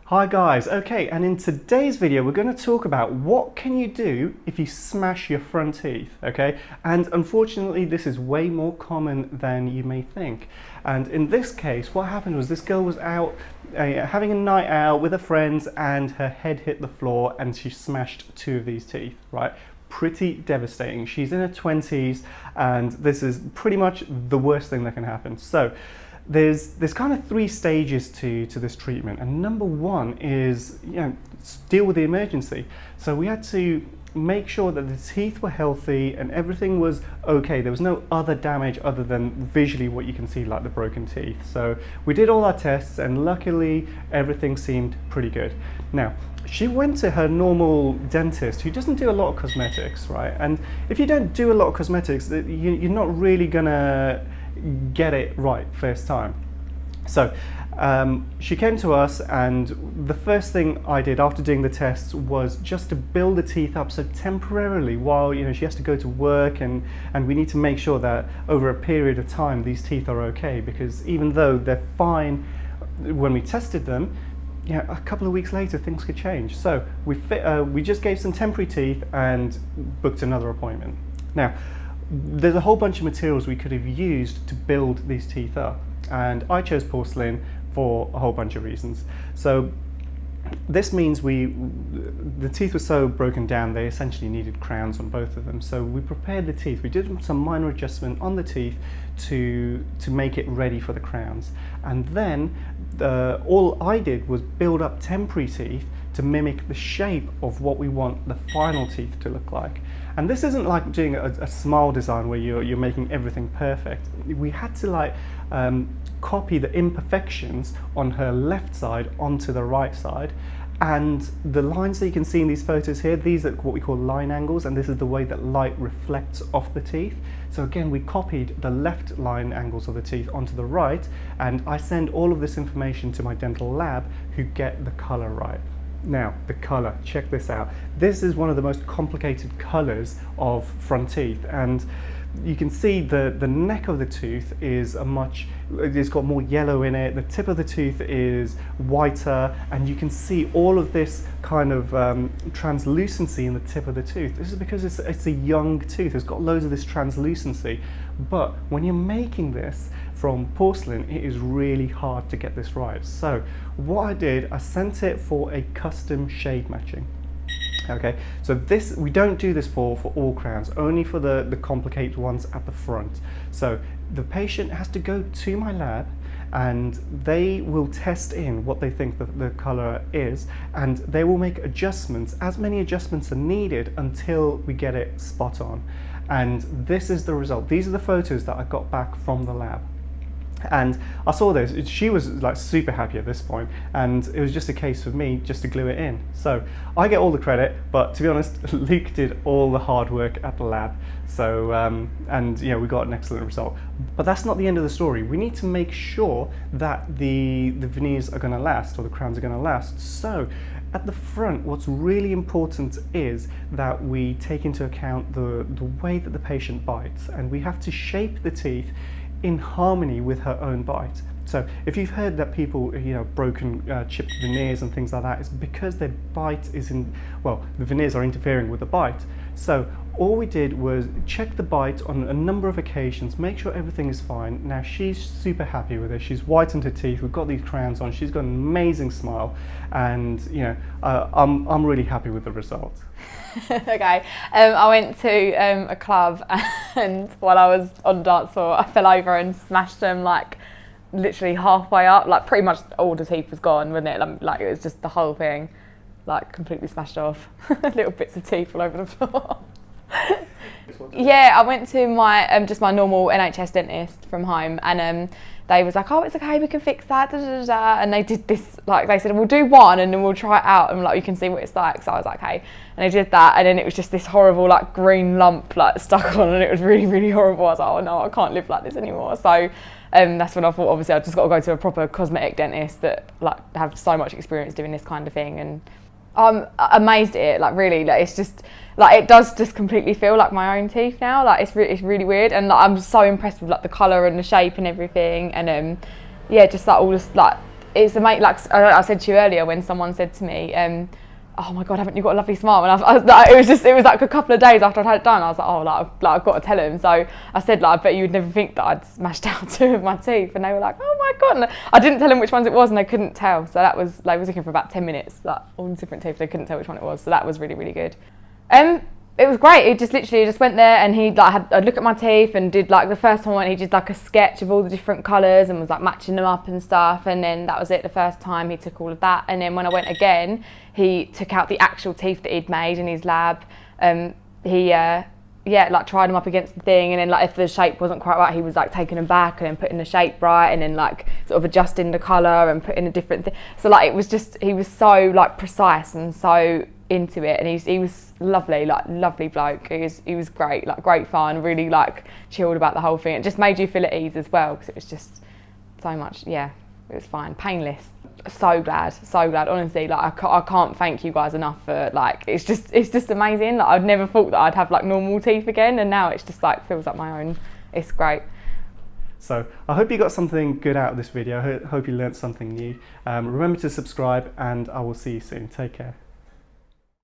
Hi guys, okay, and in today's video we're going to talk about what can you do if you smash your front teeth, okay? And unfortunately this is way more common than you may think. And in this case what happened was this girl was out having a night out with her friends and her head hit the floor and she smashed two of these teeth, right? Pretty devastating. She's in her 20s and this is pretty much the worst thing that can happen. So there's kind of three stages to this treatment, and number one is deal with the emergency. So we had to make sure that the teeth were healthy and everything was okay. There was no other damage other than visually what you can see, like the broken teeth. So we did all our tests and luckily everything seemed pretty good. Now she went to her normal dentist who doesn't do a lot of cosmetics, right? And if you don't do a lot of cosmetics, you're not really gonna get it right first time. So she came to us and the first thing I did after doing the tests was just to build the teeth up, so temporarily while she has to go to work and we need to make sure that over a period of time these teeth are okay, because even though they're fine when we tested them, a couple of weeks later things could change. So we just gave some temporary teeth and booked another appointment. Now there's a whole bunch of materials we could have used to build these teeth up, and I chose porcelain for a whole bunch of reasons. So this means the teeth were so broken down they essentially needed crowns on both of them. So we prepared the teeth, we did some minor adjustment on the teeth to make it ready for the crowns, and then all I did was build up temporary teeth to mimic the shape of what we want the final teeth to look like. And this isn't like doing a smile design where you're making everything perfect. We had to copy the imperfections on her left side onto the right side, and the lines that you can see in these photos here, these are what we call line angles, and this is the way that light reflects off the teeth. So again, we copied the left line angles of the teeth onto the right, and I send all of this information to my dental lab who get the color right. Now the color, check this out. This is one of the most complicated colors of front teeth, and you can see the neck of the tooth is it's got more yellow in it, the tip of the tooth is whiter, and you can see all of this kind of translucency in the tip of the tooth. This is because it's a young tooth, it's got loads of this translucency, but when you're making this from porcelain it is really hard to get this right. So what I did, I sent it for a custom shade matching. Okay, so we don't do this for all crowns, only for the complicated ones at the front. So the patient has to go to my lab and they will test in what they think the color is, and they will make adjustments, as many adjustments are needed until we get it spot on. And this is the result. These are the photos that I got back from the lab. And I saw this, she was like super happy at this point, and it was just a case for me just to glue it in. So I get all the credit, but to be honest, Luke did all the hard work at the lab. So and we got an excellent result. But that's not the end of the story. We need to make sure that the veneers are going to last, or the crowns are going to last. So at the front, what's really important is that we take into account the way that the patient bites, and we have to shape the teeth in harmony with her own bite. So if you've heard that people, broken chipped veneers and things like that, it's because their bite is the veneers are interfering with the bite. So all we did was check the bite on a number of occasions, make sure everything is fine. Now she's super happy with it. She's whitened her teeth, we've got these crowns on, she's got an amazing smile, and I'm really happy with the result. Okay, I went to a club and while I was on the dance floor I fell over and smashed them literally halfway up, pretty much all the teeth was gone, wasn't it? It was just the whole thing completely smashed off. Little bits of teeth all over the floor. Yeah, I went to my just my normal NHS dentist from home, and they was like, oh, it's okay, we can fix that, da, da, da, da. And they did this, they said, we'll do one and then we'll try it out and you can see what it's like. So I was like, okay, and they did that, and then it was just this horrible green lump stuck on, and it was really, really horrible. I was like, oh no, I can't live like this anymore. So that's when I thought, obviously I just got to go to a proper cosmetic dentist that have so much experience doing this kind of thing. And I'm amazed at it, really, it's just it does just completely feel like my own teeth now. It's really weird, and I'm so impressed with the colour and the shape and everything, and yeah, just all this it's amazing. Like I said to you earlier, when someone said to me, "Oh my God, haven't you got a lovely smile?" And I was like, it was like a couple of days after I'd had it done, I was like, "Oh, I've got to tell him." So I said, like, "I bet you would never think that I'd smashed out 2 of my teeth," and they were like, "Oh my God!" And I didn't tell them which ones it was, and they couldn't tell. So they was looking for about 10 minutes, like all different teeth. They couldn't tell which one it was. So that was really, really good. It was great. He just literally went there, and he like had a look at my teeth and did like the first time he did like a sketch of all the different colours and was like matching them up and stuff. And then that was it. The first time he took all of that, and then when I went again, he took out the actual teeth that he'd made in his lab. He like tried them up against the thing, and then like if the shape wasn't quite right, he was like taking them back and then putting the shape right, and then like sort of adjusting the colour and putting a different thing. So like it was just, he was so like precise and so into it, and he was lovely, like lovely bloke. He was great, like great fun, really like chilled about the whole thing. It just made you feel at ease as well, because it was just so much, it was fine, painless. So glad, honestly. Like I can't thank you guys enough for like, it's just amazing. Like I'd never thought that I'd have like normal teeth again, and now it's just like feels like my own. It's great. So I hope you got something good out of this video. I hope you learned something new. Remember to subscribe, and I will see you soon. Take care.